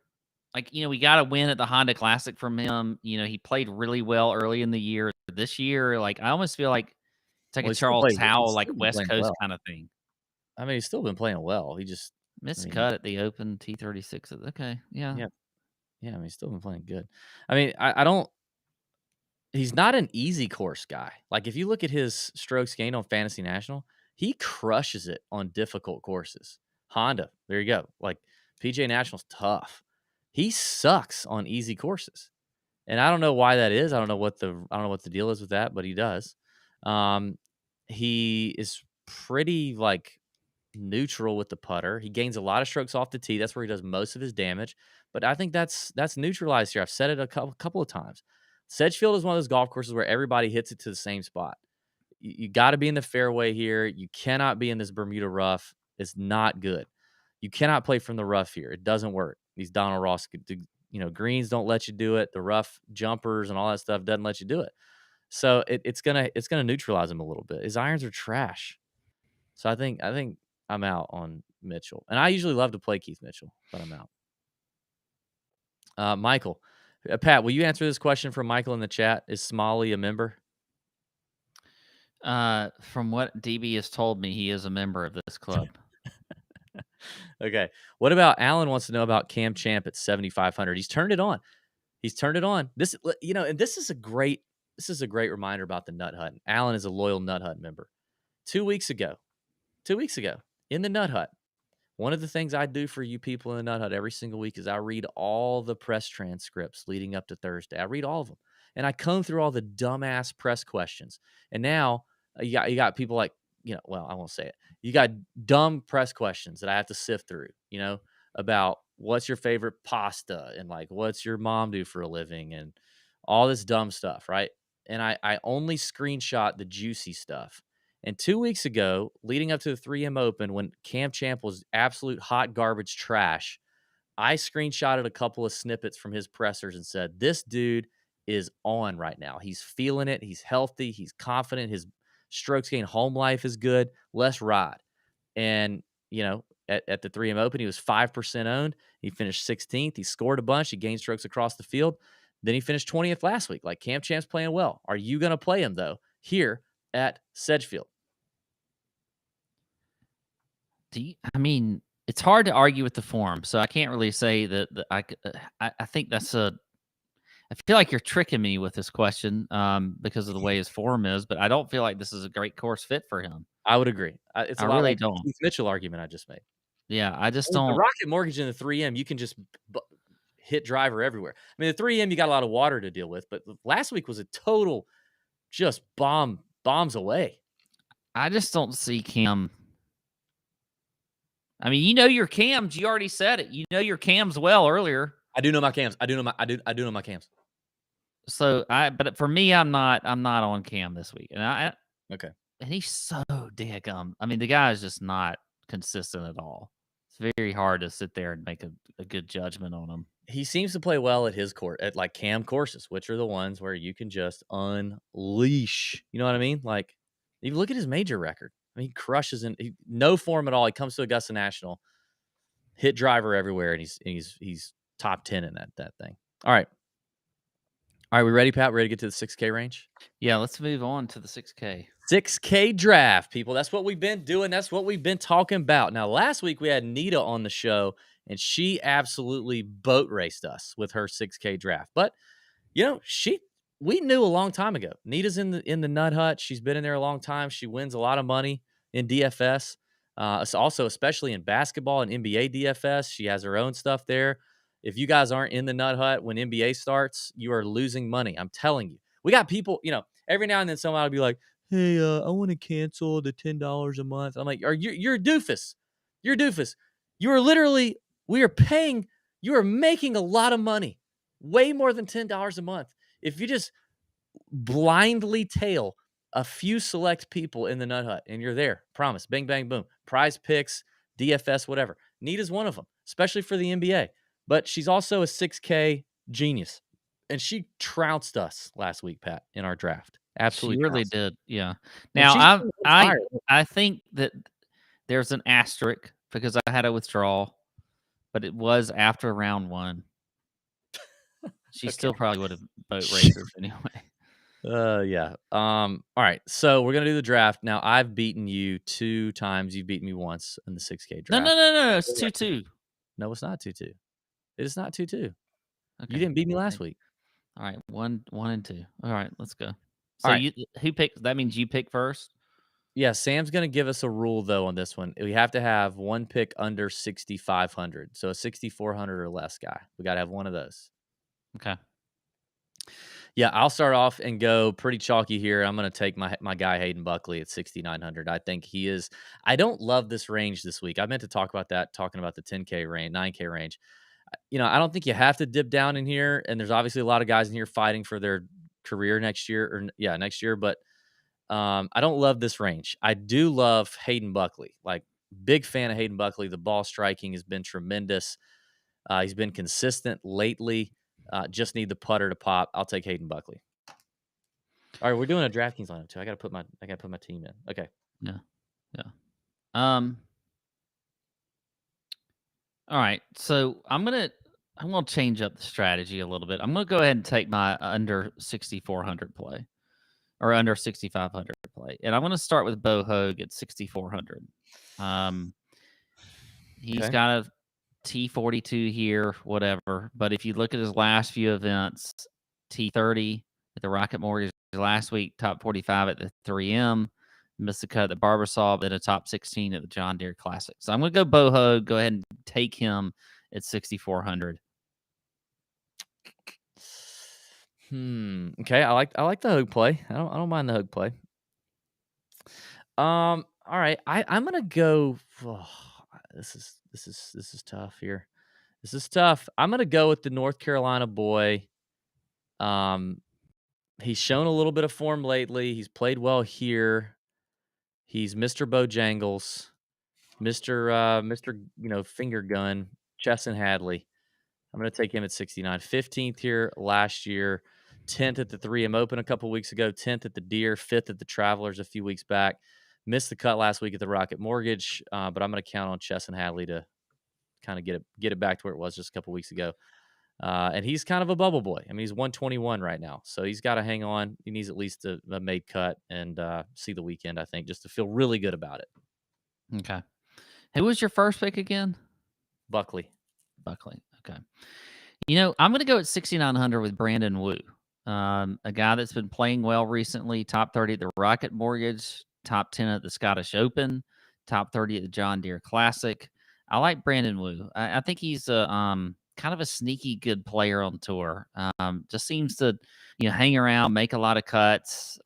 Like, we got a win at the Honda Classic from him. He played really well early in the year. This year, like, I almost feel like It's like Well, a Charles Howell, he's like still been West playing Coast well. kind of thing. I mean, he's still been playing well. He just, I Missed mean, cut at the Open T36. Okay, yeah. yeah, yeah. I mean, he's still been playing good. I mean, I don't. He's not an easy course guy. Like if you look at his strokes gained on Fantasy National, he crushes it on difficult courses. Honda, there you go. Like PGA National's tough. He sucks on easy courses. And I don't know why that is. I don't know what the deal is with that, but he does. Um, he is pretty like neutral with the putter. He gains a lot of strokes off the tee. That's where he does most of his damage. But I think that's neutralized here. I've said it a couple of times. Sedgefield is one of those golf courses where everybody hits it to the same spot. You got to be in the fairway here. You cannot be in this Bermuda rough. It's not good. You cannot play from the rough here. It doesn't work. These Donald Ross, greens don't let you do it. The rough jumpers and all that stuff doesn't let you do it. So it's gonna neutralize him a little bit. His irons are trash. So I think I'm out on Mitchell. And I usually love to play Keith Mitchell, but I'm out. Michael. Pat, will you answer this question from Michael in the chat? Is Smalley a member? From what DB has told me, he is a member of this club. Okay. What about Alan wants to know about Cam Champ at 7,500? He's turned it on. This, and this is a great reminder about the Nut Hut. Alan is a loyal Nut Hut member. 2 weeks ago in the Nut Hut, one of the things I do for you people in the Nut Hut every single week is I read all the press transcripts leading up to Thursday. I read all of them, and I comb through all the dumbass press questions. And now you got people like, well, I won't say it. You got dumb press questions that I have to sift through, about what's your favorite pasta and like what's your mom do for a living and all this dumb stuff, right? And I only screenshot the juicy stuff. And 2 weeks ago, leading up to the 3M Open, when Cam Champ was absolute hot garbage trash, I screenshotted a couple of snippets from his pressers and said, this dude is on right now. He's feeling it. He's healthy. He's confident. His strokes gain home life is good. Let's ride. And, at the 3M Open, he was 5% owned. He finished 16th. He scored a bunch. He gained strokes across the field. Then he finished 20th last week. Like Cam Champ's playing well. Are you going to play him, though, here at Sedgefield? I mean, it's hard to argue with the form, so I can't really say that I think that's I feel like you're tricking me with this question because of the way his form is, but I don't feel like this is a great course fit for him. I would agree. It's a I lot really like the don't. Keith Mitchell argument I just made. Yeah, I just With the don't. Rocket Mortgage and the 3M, you can just hit driver everywhere. I mean, the 3M, you got a lot of water to deal with, but last week was a total just bombs away. I just don't see Cam. I mean, you know your cams. You already said it. You know your cams well earlier. I do know my cams. I do know my cams. So but for me, I'm not on Cam this week, and okay. And he's so daggum. I mean, the guy is just not consistent at all. It's very hard to sit there and make a good judgment on him. He seems to play well at his court, at like Cam courses, which are the ones where you can just unleash. You know what I mean? Like, you look at his major record. I mean, he crushes no form at all. He comes to Augusta National, hit driver everywhere, and he's top 10 in that thing. All right, we ready, Pat? Ready to get to the 6K range? Yeah, let's move on to the 6K. 6K draft, people. That's what we've been doing. That's what we've been talking about. Now, last week we had Nita on the show, and she absolutely boat raced us with her 6K draft. But we knew a long time ago. Nita's in the Nut Hut. She's been in there a long time. She wins a lot of money in DFS. Also, especially in basketball and NBA DFS, she has her own stuff there. If you guys aren't in the Nut Hut when NBA starts, you are losing money. I'm telling you. We got people, every now and then somebody will be like, hey, I want to cancel the $10 a month. I'm like, you're a doofus. You're a doofus. You are making a lot of money, way more than $10 a month. If you just blindly tail a few select people in the Nut Hut and you're there, promise, bang, bang, boom, prize picks, DFS, whatever. Nita's one of them, especially for the NBA. But she's also a 6K genius. And she trounced us last week, Pat, in our draft. Absolutely. She really did. Yeah. Now, I think that there's an asterisk because I had a withdrawal, but it was after round one. She still probably would have boat racers anyway. Yeah. All right. So we're gonna do the draft. Now I've beaten you 2 times. You've beaten me once in the 6K No, no, draft. no, no, no. It's For the record. 2-2. No, it's not 2-2. It is not 2-2. You Okay. didn't beat me last Okay. week. All right. 1 and 2. All right. Let's go. All So right. who picks? That means you pick first. Yeah, Sam's gonna give us a rule though on this one. We have to have one pick under 6,500. So a 6,400 or less guy. We gotta have one of those. Okay. Yeah, I'll start off and go pretty chalky here. I'm gonna take my guy Hayden Buckley at 6,900. I think he is. I don't love this range this week. I meant to talk about that, talking about the 10K range, 9K range. I don't think you have to dip down in here. And there's obviously a lot of guys in here fighting for their career next year, next year. But I don't love this range. I do love Hayden Buckley. Like, big fan of Hayden Buckley. The ball striking has been tremendous. He's been consistent lately. Just need the putter to pop. I'll take Hayden Buckley. All right, we're doing a DraftKings lineup too. I gotta put my team in. Okay. Yeah. Yeah. Um. All right. So I'm gonna change up the strategy a little bit. I'm gonna go ahead and take my under 6,400 play or under 6,500 play, and I'm gonna start with Bo Hogue at 6,400. Um. He's Okay. got a T42 here, whatever. But if you look at his last few events, T30 at the Rocket Mortgage last week, top 45 at the 3M, missed the cut at the Barbasol, then a top 16 at the John Deere Classic. So I'm going to go Boho, go ahead and take him at 6,400. Okay. I like the Hogue play. I don't mind the Hogue play. All right. I'm gonna go. Oh, this is tough here. This is tough. I'm gonna go with the North Carolina boy. Um, he's shown a little bit of form lately. He's played well here. He's Mr. Bojangles, Mr. Finger Gun, Chesson Hadley. I'm gonna take him at 69. 15th here last year, 10th at the 3M Open a couple weeks ago, 10th at the Deer, 5th at the Travelers a few weeks back. Missed the cut last week at the Rocket Mortgage, but I'm gonna count on Chesson Hadley to kind of get it back to where it was just a couple weeks ago. And he's kind of a bubble boy. I mean, he's 121 right now, so he's got to hang on. He needs at least a made cut and see the weekend, I think, just to feel really good about it. Okay. Who was your first pick again? Buckley. Buckley. Okay. I'm going to go at 6,900 with Brandon Wu, a guy that's been playing well recently. Top 30 at the Rocket Mortgage, top 10 at the Scottish Open, top 30 at the John Deere Classic. I like Brandon Wu. I think he's a kind of a sneaky good player on tour. Just seems to hang around, make a lot of cuts.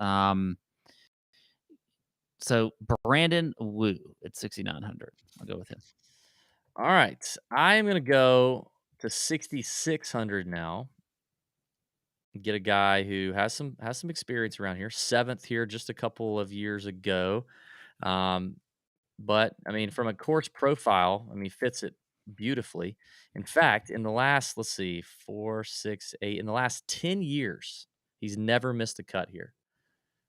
So Brandon Wu at 6,900. I'll go with him. All right, I'm gonna go to 6,600 now. Get a guy who has some experience around here. 7th here just a couple of years ago. Um, but I mean, from a course profile, I mean, fits it beautifully. In fact, in the last, let's see, 4, 6, 8, in the last 10 years, he's never missed a cut here.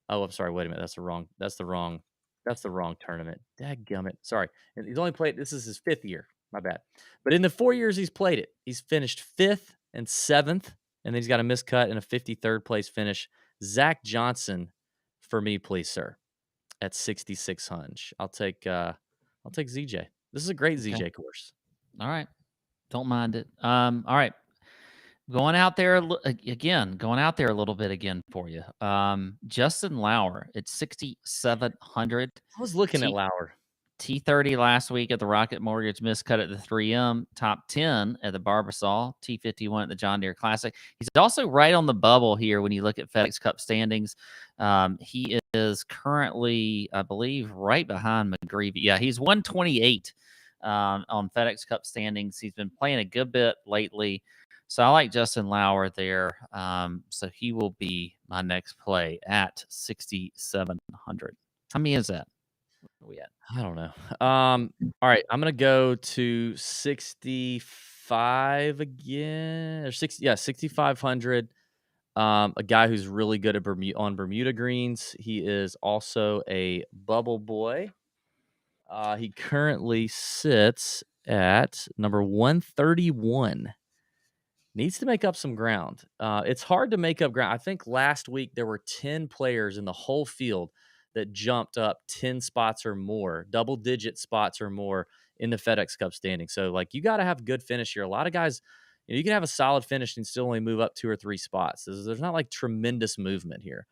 Oh, I'm sorry. Wait a minute. That's the wrong tournament. Dadgummit. Sorry. And he's only played, this is his 5th year. My bad. But in the 4 years he's played it, he's finished 5th and 7th, and then he's got a missed cut and a 53rd place finish. Zach Johnson for me, please, sir, at 6,600. I'll take ZJ. This is a great Okay. ZJ course. All right. Don't mind it. All right. Going out there a little bit again for you. Justin Lauer at 6,700. I was looking at T Lauer. T30 last week at the Rocket Mortgage, miscut at the 3M, top 10 at the Barbasol, T51 at the John Deere Classic. He's also right on the bubble here when you look at FedEx Cup standings. He is currently, I believe, right behind McGreevy. Yeah, he's 128 on FedEx Cup standings. He's been playing a good bit lately. So I like Justin Lauer there. So he will be my next play at 6,700. How many is that? Where are we at? I don't know. All right, I'm gonna go to 65 again, or 6,500. A guy who's really good at Bermuda greens. He is also a bubble boy. He currently sits at number 131. Needs to make up some ground. It's hard to make up ground. I think last week there were 10 players in the whole field that jumped up 10 spots or more, double-digit spots or more in the FedEx Cup standing. So, like, you gotta have good finish here. A lot of guys, you can have a solid finish and still only move up 2 or 3 spots. There's not, like, tremendous movement here.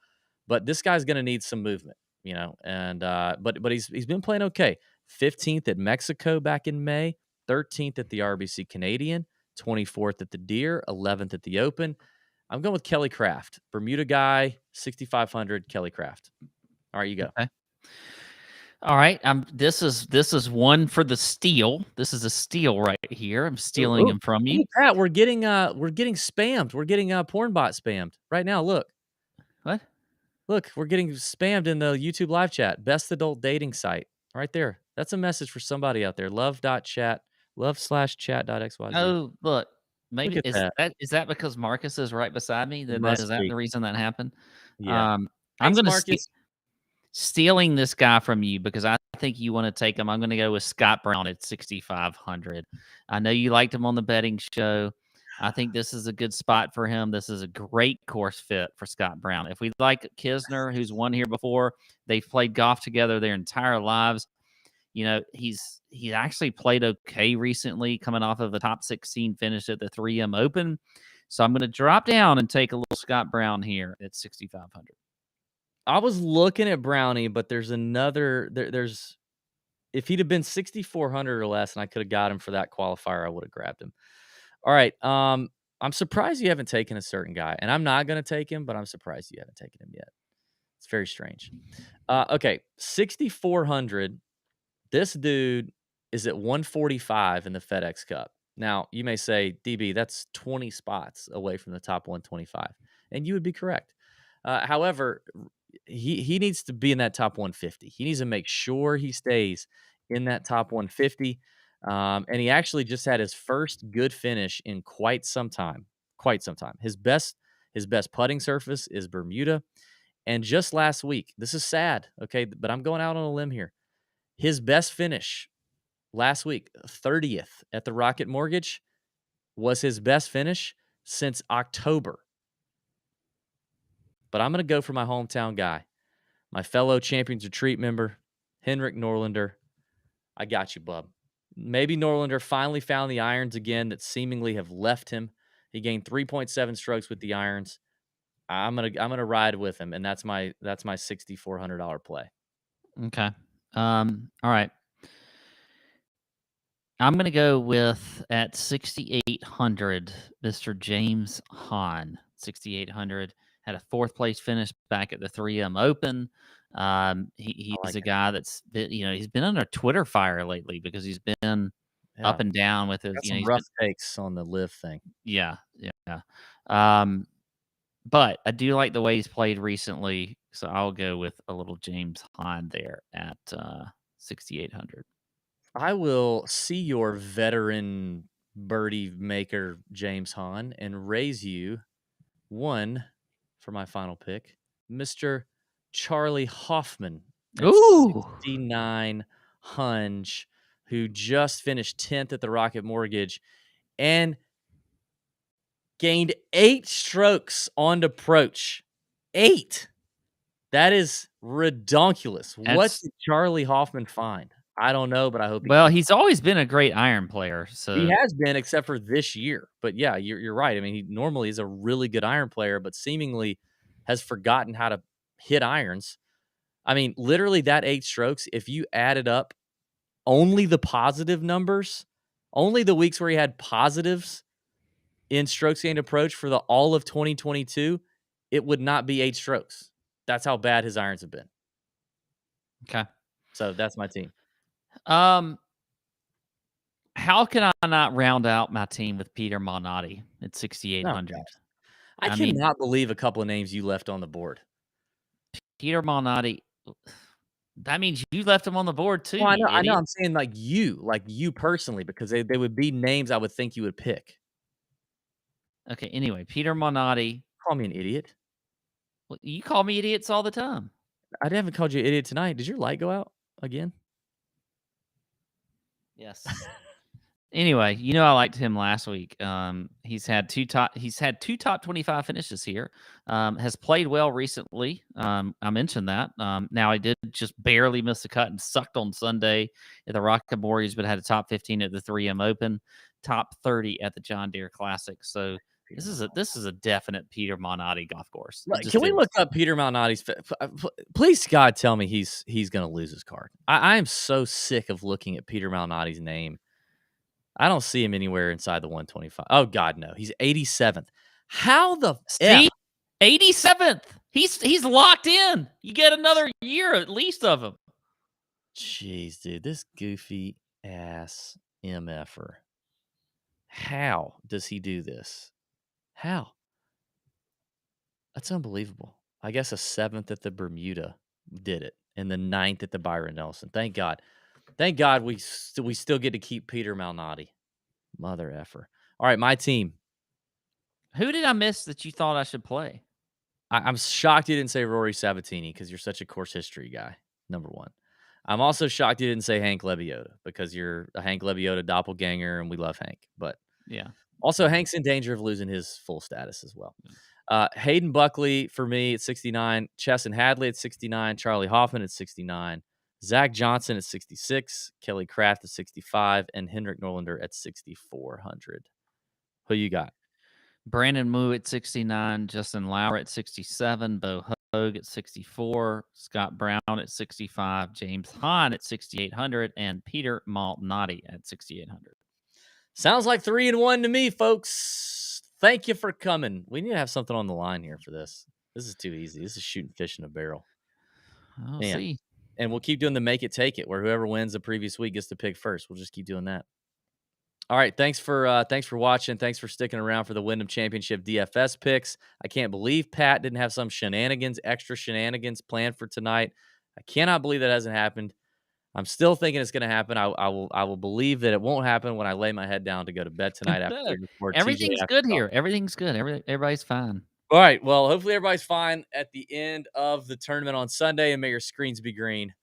But this guy's gonna need some movement, and, but he's been playing okay. 15th at Mexico back in May, 13th at the RBC Canadian, 24th at the Deer, 11th at the Open. I'm going with Kelly Craft, Bermuda guy, 6,500, Kelly Craft. All right, you go. Okay. All right. This is one for the steal. This is a steal right here. I'm stealing him from you. Look at that. We're getting spammed. We're getting porn bot spammed right now. Look, What? we're getting spammed in the YouTube live chat. Best adult dating site right there. That's a message for somebody out there. Love.chat, love/chat.xyz. Oh, look. Look Maybe at that. is that because Marcus is right beside me? It Is must that be. the reason that happened? Yeah. I'm Thanks, gonna Marcus. stealing this guy from you because I think you want to take him. I'm going to go with Scott Brown at 6,500. I know you liked him on the betting show. I think this is a good spot for him. This is a great course fit for Scott Brown. If we like Kisner, who's won here before, they've played golf together their entire lives. He's actually played okay recently, coming off of a top 16 finish at the 3M Open. So I'm going to drop down and take a little Scott Brown here at 6,500. I was looking at Brownie, but there's another there's if he'd have been 6,400 or less and I could have got him for that qualifier, I would have grabbed him. All right. I'm surprised you haven't taken a certain guy, and I'm not going to take him, but I'm surprised you haven't taken him yet. It's very strange. Okay, 6,400. This dude is at 145 in the FedEx Cup. Now, you may say, DB, that's 20 spots away from the top 125, and you would be correct. However, he needs to be in that top 150. He needs to make sure he stays in that top 150. And he actually just had his first good finish in quite some time. Quite some time. His best putting surface is Bermuda. And just last week, this is sad, okay, but I'm going out on a limb here. His best finish last week, 30th at the Rocket Mortgage, was his best finish since October. But I'm going to go for my hometown guy, my fellow Champions Retreat member, Henrik Norlander. I got you, bub. Maybe Norlander finally found the irons again that seemingly have left him. He gained 3.7 strokes with the irons. I'm gonna ride with him, and that's my $6,400 play. Okay. All right. I'm going to go with at 6,800, Mr. James Hahn. 6,800 had a fourth place finish back at the 3M Open. He's like a guy that's been, he's been under Twitter fire lately because he's been Yeah, up and down with his, got some he's rough been, takes on the live thing. yeah, yeah. Um, but I do like the way he's played recently, so I'll go with a little James Hahn there at 6,800. I will see your veteran birdie maker, James Hahn, and raise you one for my final pick, Mr. Charlie Hoffman at Ooh, 69 hunch, who just finished 10th at the Rocket Mortgage and gained 8 strokes on approach. 8. That is redonkulous. What that's did Charlie Hoffman find? I don't know, but I hope he well, keeps. he's always been a great iron player. He So has been, except for this year. But yeah, you're right. I mean, he normally is a really good iron player, but seemingly has forgotten how to hit irons. I mean, literally that 8 strokes, if you added up only the positive numbers, only the weeks where he had positives in strokes gained approach for the all of 2022, it would not be 8 strokes. That's how bad his irons have been. okay. So that's my team. How can I not round out my team with Peter Malnati at Oh, 6,800? I I mean, cannot believe a couple of names you left on the board. Peter Malnati. That means you left him on the board too, Well, you I know. idiot. I'm saying like you personally, because they would be names I would think you would pick. Okay. Anyway, Peter Malnati. Call me an idiot. Well, you call me idiots all the time. I haven't called you an idiot tonight. Did your light go out again? Yes. Anyway, I liked him last week. He's had two top 25 finishes here. Has played well recently. I mentioned that. Now I did just barely miss the cut and sucked on Sunday at the Rocket Mortgage, but had a top 15 at the 3M Open, top 30 at the John Deere Classic. So Peter this is a definite Peter Monotti golf course. It Can just we is. look up Peter Malnati's please, God, tell me he's gonna lose his card. I am so sick of looking at Peter Malnati's name. I don't see him anywhere inside the 125. Oh, God, no. He's 87th. How the F? See, 87th. He's locked in. You get another year at least of him. Jeez, dude, this goofy ass MFer. How does he do this? How? That's unbelievable. I guess a 7th at the Bermuda did it, and the 9th at the Byron Nelson. Thank God. Thank God we still get to keep Peter Malnati. Mother effer. All right, my team. Who did I miss that you thought I should play? I'm shocked you didn't say Rory Sabatini because you're such a course history guy, number one. I'm also shocked you didn't say Hank Lebioda because you're a Hank Lebioda doppelganger and we love Hank. But Yeah. also, Hank's in danger of losing his full status as well. Hayden Buckley for me at 69, Chesson Hadley at 69, Charlie Hoffman at 69, Zach Johnson at 66, Kelly Kraft at 65, and Henrik Norlander at 6,400. Who you got? Brandon Moo at 69, Justin Lauer at 67, Bo Hogue at 64, Scott Brown at 65, James Hahn at 6,800, and Peter Malnati at 6,800. Sounds like 3-1 to me, folks. Thank you for coming. We need to have something on the line here for this. This is too easy. This is shooting fish in a barrel. I'll Man. see. And we'll keep doing the make it take it, where whoever wins the previous week gets to pick first. We'll just keep doing that. All right, thanks for watching. Thanks for sticking around for the Wyndham Championship DFS picks. I can't believe Pat didn't have some extra shenanigans planned for tonight. I cannot believe that hasn't happened. I'm still thinking it's going to happen. I will believe that it won't happen when I lay my head down to go to bed tonight after No, we record TJ everything's after good dark. here. Everything's good. Everybody's fine. All right, well, hopefully everybody's fine at the end of the tournament on Sunday, and may your screens be green.